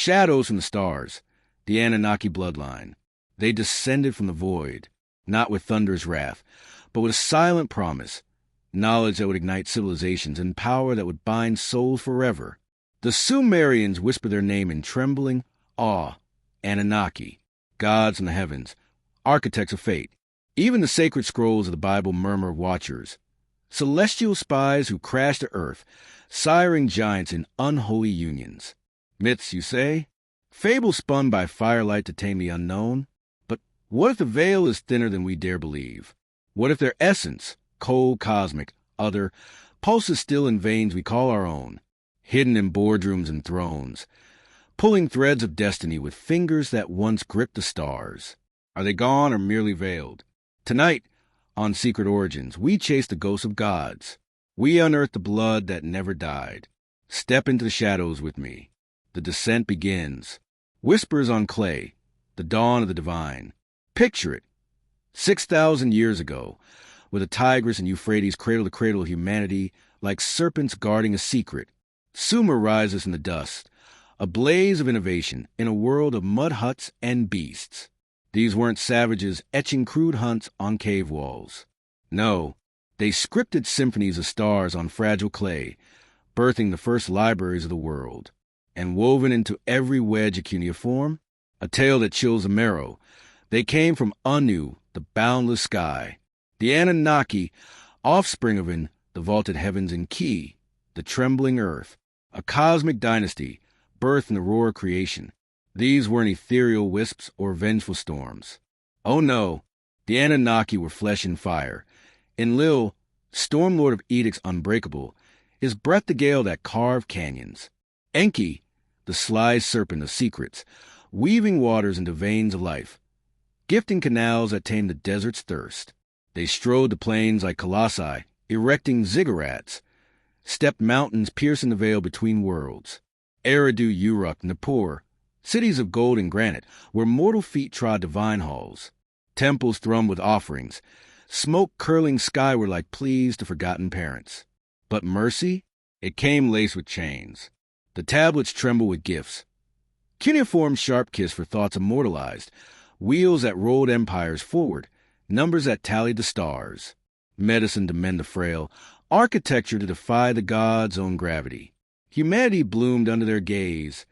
Shadows from the stars, the Anunnaki bloodline. They descended from the void, not with thunder's wrath, but with a silent promise, knowledge that would ignite civilizations and power that would bind souls forever. The Sumerians whisper their name in trembling awe. Anunnaki, gods in the heavens, architects of fate. Even the sacred scrolls of the Bible murmur of watchers, celestial spies who crash to earth, siring giants in unholy unions. Myths, you say? Fables spun by firelight to tame the unknown? But what if the veil is thinner than we dare believe? What if their essence, cold, cosmic, other, pulses still in veins we call our own, hidden in boardrooms and thrones, pulling threads of destiny with fingers that once gripped the stars? Are they gone or merely veiled? Tonight, on Secret Origins, we chase the ghosts of gods. We unearth the blood that never died. Step into the shadows with me. The descent begins. Whispers on clay, the dawn of the divine. Picture it. 6,000 years ago, where the Tigris and Euphrates cradle to cradle humanity like serpents guarding a secret. Sumer rises from the dust, a blaze of innovation in a world of mud huts and beasts. These weren't savages etching crude hunts on cave walls. No, they scripted symphonies of stars on fragile clay, birthing the first libraries of the world. And woven into every wedge of cuneiform, a tale that chills the marrow. They came from Anu, the boundless sky, the Anunnaki, offspring of the vaulted heavens, and Icke, the trembling earth, a cosmic dynasty, birthed in the roar of creation. These weren't ethereal wisps or vengeful storms. Oh no, the Anunnaki were flesh and fire. Enlil, storm lord of edicts unbreakable, is breath the gale that carved canyons. Enki, the sly serpent of secrets, weaving waters into veins of life, gifting canals that tame the desert's thirst. They strode the plains like colossi, erecting ziggurats, stepped mountains piercing the veil between worlds. Eridu, Uruk, Nippur, cities of gold and granite, where mortal feet trod divine halls. Temples thrummed with offerings, smoke curling skyward like pleas to forgotten parents. But mercy? It came laced with chains. The tablets tremble with gifts. Cuneiform sharp kiss for thoughts immortalized, wheels that rolled empires forward, numbers that tallied the stars. Medicine to mend the frail, architecture to defy the gods' own gravity. Humanity bloomed under their gaze,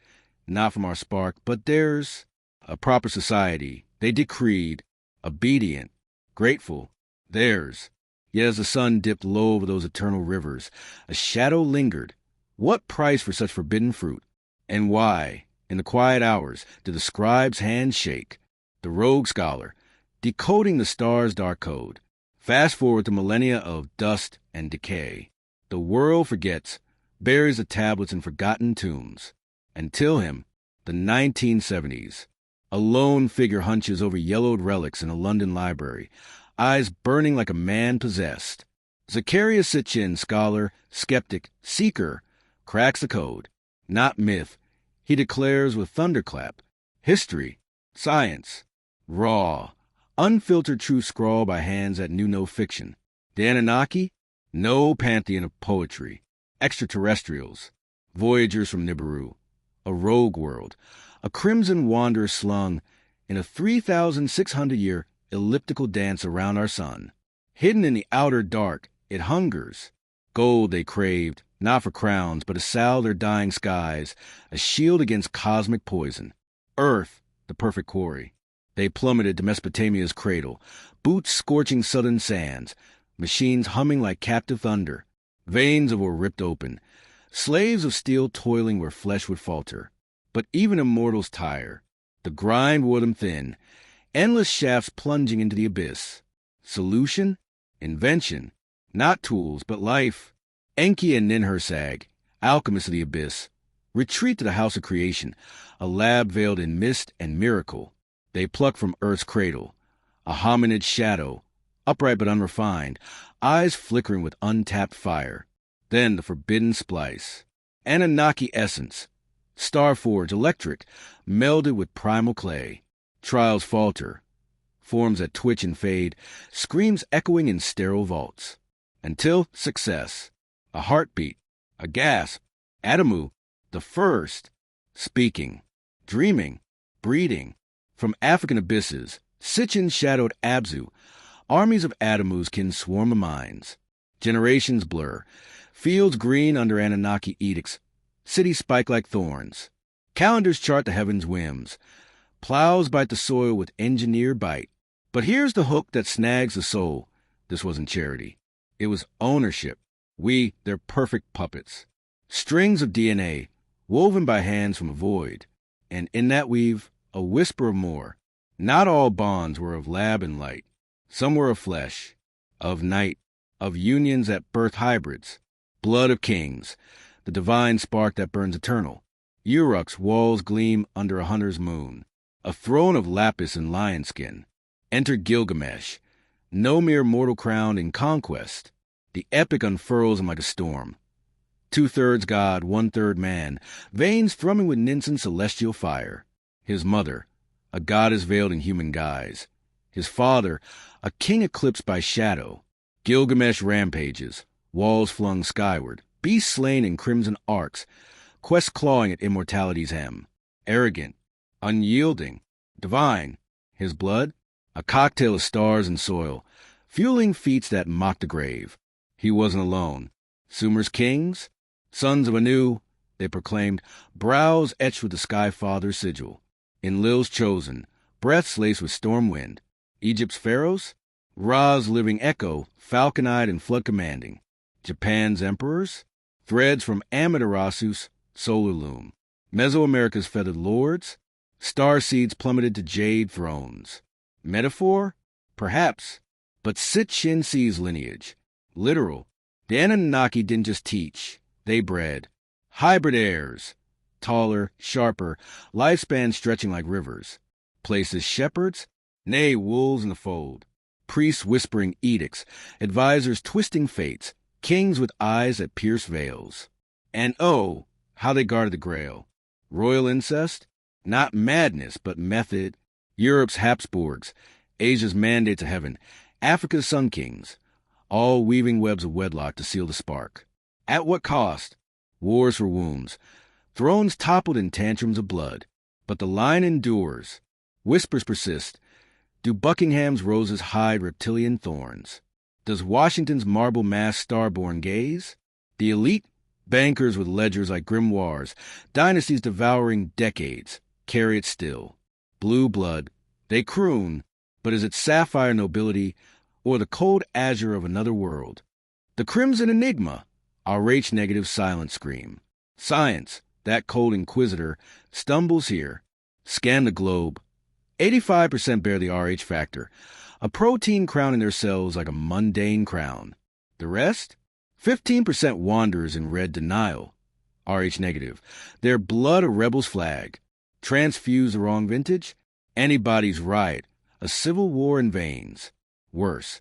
not from our spark, but theirs. A proper society, they decreed, obedient, grateful, theirs. Yet as the sun dipped low over those eternal rivers, a shadow lingered. What price for such forbidden fruit? And why, in the quiet hours, did the scribe's hand shake? The rogue scholar, decoding the stars' dark code. Fast forward to millennia of dust and decay. The world forgets, buries the tablets in forgotten tombs. Until him, the 1970s. A lone figure hunches over yellowed relics in a London library, eyes burning like a man possessed. Zecharia Sitchin, scholar, skeptic, seeker, cracks the code. Not myth, he declares with thunderclap. History, science, raw, unfiltered truth scrawled by hands that knew no fiction. The Anunnaki? No pantheon of poetry. Extraterrestrials, voyagers from Nibiru. A rogue world, a crimson wanderer slung in a 3,600-year elliptical dance around our sun. Hidden in the outer dark, it hungers. Gold they craved, not for crowns, but to salve their dying skies, a shield against cosmic poison. Earth, the perfect quarry. They plummeted to Mesopotamia's cradle, boots scorching southern sands, machines humming like captive thunder. Veins of ore ripped open, slaves of steel toiling where flesh would falter. But even immortals tire. The grind wore them thin, endless shafts plunging into the abyss. Solution? Invention. Not tools, but life. Enki and Ninhursag, alchemists of the abyss, retreat to the house of creation, a lab veiled in mist and miracle. They pluck from earth's cradle, a hominid shadow, upright but unrefined, eyes flickering with untapped fire. Then the forbidden splice. Anunnaki essence, Starforge electric, melded with primal clay. Trials falter, forms that twitch and fade, screams echoing in sterile vaults. Until success. A heartbeat, a gasp. Adamu, the first, speaking. dreaming, breeding. From African abysses, Sitchin shadowed Abzu. Armies of Adamus can swarm of minds. Generations blur. Fields green under Anunnaki edicts. Cities spike like thorns. Calendars chart the heavens' whims. Plows bite the soil with engineered bite. But here's the hook that snags the soul. This wasn't charity. It was ownership. We, their perfect puppets. Strings of DNA, woven by hands from a void. And in that weave, a whisper of more. Not all bonds were of lab and light. Some were of flesh, of night, of unions that birth hybrids. Blood of kings, the divine spark that burns eternal. Uruk's walls gleam under a hunter's moon. A throne of lapis and lion skin. Enter Gilgamesh, no mere mortal crowned in conquest. The epic unfurls him like a storm. 2/3 god, 1/3 man, veins thrumming with Ninsen celestial fire. His mother, a goddess veiled in human guise. His father, a king eclipsed by shadow. Gilgamesh rampages, walls flung skyward, beasts slain in crimson arcs, quests clawing at immortality's hem. Arrogant, unyielding, divine. His blood, a cocktail of stars and soil, fueling feats that mock the grave. He wasn't alone. Sumer's kings, sons of Anu, they proclaimed, brows etched with the Sky Father's sigil. Enlil's chosen, breaths laced with storm wind. Egypt's pharaohs, Ra's living echo, falcon-eyed and flood-commanding. Japan's emperors, threads from Amaterasu's solar loom. Mesoamerica's feathered lords, star seeds plummeted to jade thrones. Metaphor? Perhaps. But Sitchin sees lineage. Literal. The Anunnaki didn't just teach. They bred. Hybrid heirs. Taller, sharper, lifespan stretching like rivers. Places shepherds, nay, wolves in the fold. Priests whispering edicts, advisors twisting fates, kings with eyes that pierce veils. And oh, how they guarded the Grail. Royal incest? Not madness, but method. Europe's Habsburgs, Asia's mandate to heaven, Africa's sun kings, all weaving webs of wedlock to seal the spark. At what cost? Wars for wounds. Thrones toppled in tantrums of blood. But the line endures. Whispers persist. Do Buckingham's roses hide reptilian thorns? Does Washington's marble masked starborn gaze? The elite, bankers with ledgers like grimoires, dynasties devouring decades, carry it still. Blue blood, they croon, but is it sapphire nobility or the cold azure of another world? The crimson enigma, our Rh-negative silent scream. Science, that cold inquisitor, stumbles here. Scan the globe. 85% bear the Rh factor, a protein crowning their cells like a mundane crown. The rest? 15% wanderers in red denial. Rh-negative, their blood a rebel's flag. Transfuse the wrong vintage? Antibodies riot, a civil war in veins. Worse,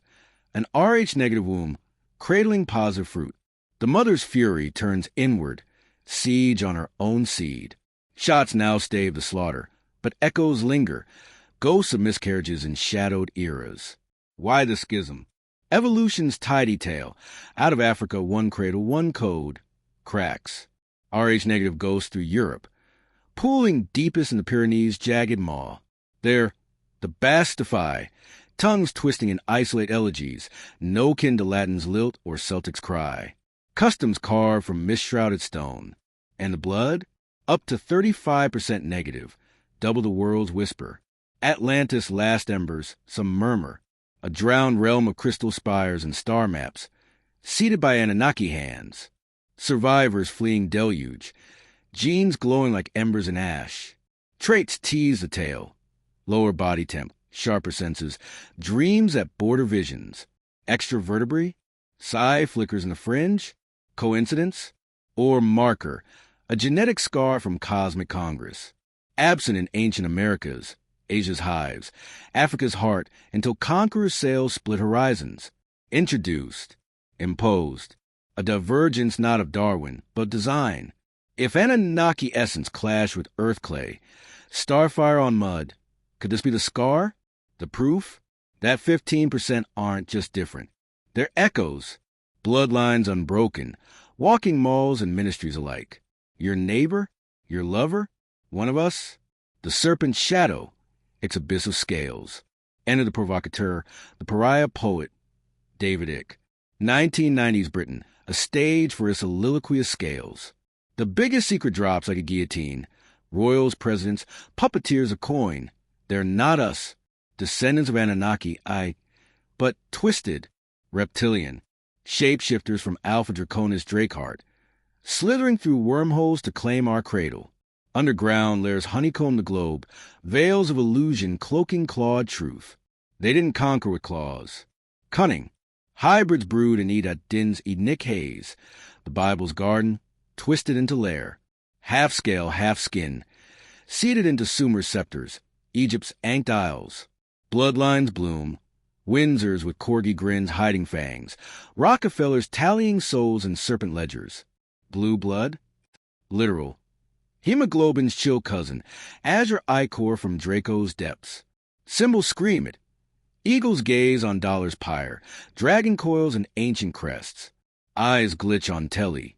an Rh-negative womb, cradling positive fruit. The mother's fury turns inward, siege on her own seed. Shots now stave the slaughter, but echoes linger, ghosts of miscarriages in shadowed eras. Why the schism? Evolution's tidy tale. Out of Africa, one cradle, one code. Cracks. Rh-negative goes through Europe. Pooling deepest in the Pyrenees' jagged maw. There, the Bastify, tongues twisting in isolate elegies, no kin to Latin's lilt or Celtic's cry. Customs carved from mist-shrouded stone. And the blood? Up to 35% negative, double the world's whisper. Atlantis' last embers, some murmur. A drowned realm of crystal spires and star maps, seated by Anunnaki hands. Survivors fleeing deluge, genes glowing like embers in ash. Traits tease the tale. Lower body temp, sharper senses, dreams that border visions. Extra vertebrae? Psi flickers in the fringe? Coincidence? Or marker, a genetic scar from cosmic congress. Absent in ancient Americas, Asia's hives, Africa's heart, until conquerors' sails split horizons. Introduced, imposed, a divergence not of Darwin, but design. If Anunnaki essence clashed with earth clay, starfire on mud, could this be the scar? The proof? That 15% aren't just different. They're echoes, bloodlines unbroken, walking malls and ministries alike. Your neighbor? Your lover? One of us? The serpent's shadow, its abyss of scales. Enter the provocateur, the pariah poet, David Icke. 1990s Britain, a stage for his soliloquy of scales. The biggest secret drops like a guillotine. Royals, presidents, puppeteers a coin. They're not us. Descendants of Anunnaki, but twisted. Reptilian. Shapeshifters from Alpha Draconis Drakeheart. Slithering through wormholes to claim our cradle. Underground layers honeycomb the globe, veils of illusion cloaking clawed truth. They didn't conquer with claws. Cunning. Hybrids brood and eat at Din's Enoch haze. The Bible's garden, twisted into lair. Half scale, half skin. Seeded into Sumer's scepters, Egypt's anked isles. Bloodlines bloom. Windsors with corgi grins hiding fangs. Rockefellers tallying souls in serpent ledgers. Blue blood? Literal. Hemoglobin's chill cousin, azure ichor from Draco's depths. Symbols scream it. Eagles gaze on dollar's pyre, dragon coils and ancient crests. Eyes glitch on telly.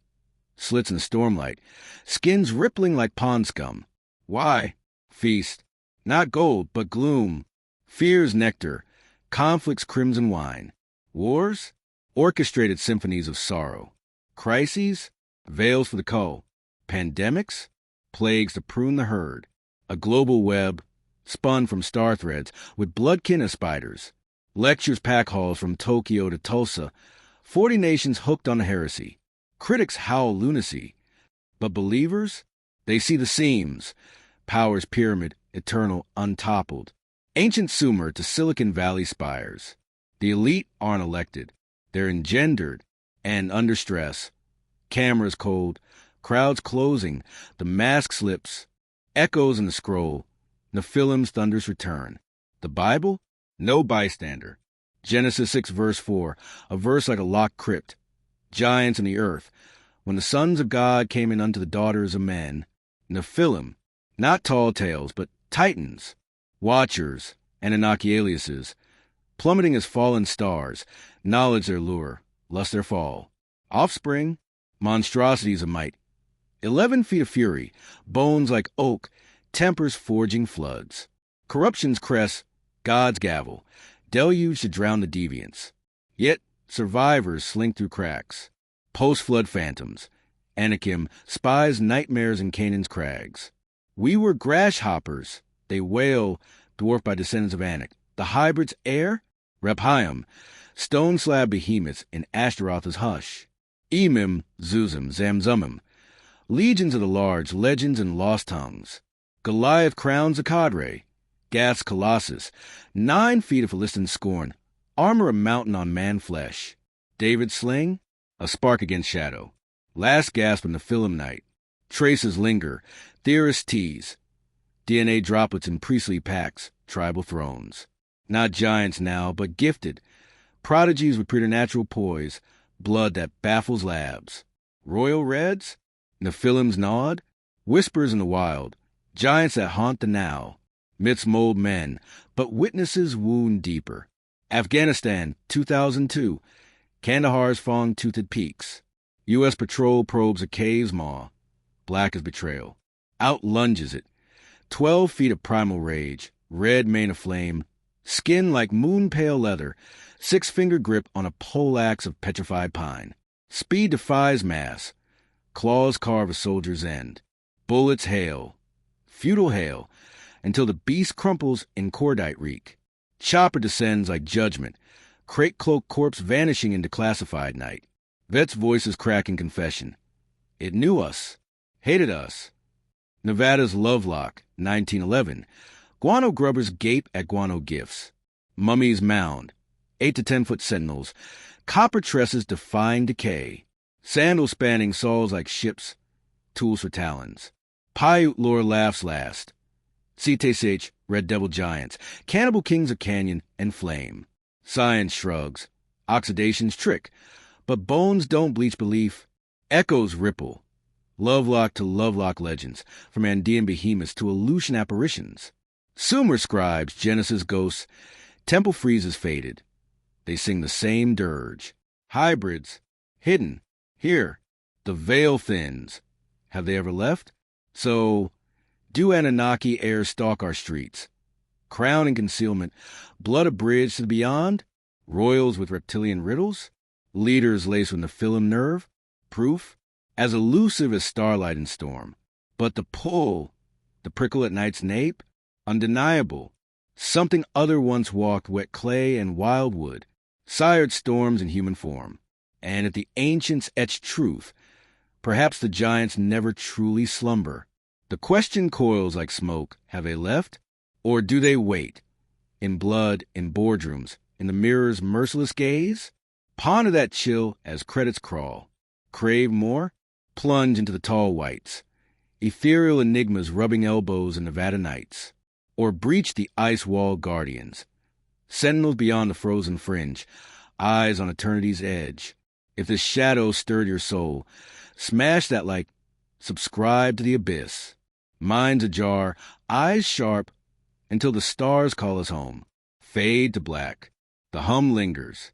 Slits in stormlight, skins rippling like pond scum. Why? Feast. Not gold, but gloom. Fear's nectar, conflict's crimson wine. Wars? Orchestrated symphonies of sorrow. Crises? Veils for the cull. Pandemics? Plagues to prune the herd. A global web, spun from star threads, with bloodkin as spiders. Lectures pack halls from Tokyo to Tulsa. 40 nations hooked on heresy. Critics howl lunacy. But believers? They see the seams. Power's pyramid, eternal, untoppled. Ancient Sumer to Silicon Valley spires. The elite aren't elected. They're engendered and under stress. Cameras cold, crowds closing, the mask slips. Echoes in the scroll. Nephilim's thunders return. The Bible? No bystander. Genesis 6 verse 4, a verse like a locked crypt. Giants in the earth. When the sons of God came in unto the daughters of men. Nephilim, not tall tales, but titans. Watchers, Anunnaki aliases. Plummeting as fallen stars. Knowledge their lure, lust their fall. Offspring, monstrosities of might. 11 feet of fury, bones like oak, tempers forging floods. Corruption's crest, God's gavel, deluge to drown the deviants. Yet survivors slink through cracks. Post-flood phantoms. Anakim spies nightmares in Canaan's crags. We were grasshoppers, they wail, dwarfed by descendants of Anak. The hybrid's heir? Rephaim, stone slab behemoths in Ashtaroth's hush. Emim, Zuzim, Zamzumim. Legions of the large, legends and lost tongues. Goliath crowns a cadre. Gath's colossus. 9 feet of Philistine scorn. Armor a mountain on man flesh. David's sling? A spark against shadow. Last gasp in the Nephilim night. Traces linger. Theorists tease. DNA droplets in priestly packs. Tribal thrones. Not giants now, but gifted. Prodigies with preternatural poise. Blood that baffles labs. Royal reds? Nephilim's nod? Whispers in the wild. Giants that haunt the now. Myths mold men, but witnesses wound deeper. Afghanistan, 2002. Kandahar's fong-toothed peaks. U.S. patrol probes a cave's maw. Black as betrayal. Out lunges it. 12 feet of primal rage. Red mane of flame. Skin like moon-pale leather. 6-finger grip on a poleaxe of petrified pine. Speed defies mass. Claws carve a soldier's end. Bullets hail. Futile hail. Until the beast crumples in cordite reek. Chopper descends like judgment. Crate-cloaked corpse vanishing into classified night. Vet's voices crack in confession. It knew us. Hated us. Nevada's Lovelock, 1911. Guano grubbers gape at guano gifts. Mummies mound. 8 to 10-foot sentinels. Copper tresses defying decay. Sandals spanning saws like ships. Tools for talons. Paiute lore laughs last. Ctsh, red devil giants. Cannibal kings of canyon and flame. Science shrugs. Oxidation's trick. But bones don't bleach belief. Echoes ripple. Lovelock to Lovelock legends. From Andean behemoths to Aleutian apparitions. Sumer scribes, Genesis ghosts. Temple friezes faded. They sing the same dirge. Hybrids. Hidden. Here. The veil thins. Have they ever left? So, Do Anunnaki ere stalk our streets? Crown and concealment, blood a bridge to the beyond? Royals with reptilian riddles? Leaders laced with Nephilim nerve? Proof? As elusive as starlight and storm. But the pull, the prickle at night's nape? Undeniable. Something other once walked wet clay and wildwood, sired storms in human form. And at the ancients etched truth, perhaps the giants never truly slumber. The question coils like smoke. Have they left? Or do they wait? In blood, in boardrooms, in the mirror's merciless gaze? Ponder that chill as credits crawl. Crave more? Plunge into the tall whites. Ethereal enigmas rubbing elbows in Nevada nights. Or breach the ice-wall guardians. Sentinels beyond the frozen fringe. Eyes on eternity's edge. If the shadow stirred your soul, smash that like. Subscribe to the abyss. Minds ajar, eyes sharp, until the stars call us home. Fade to black. The hum lingers.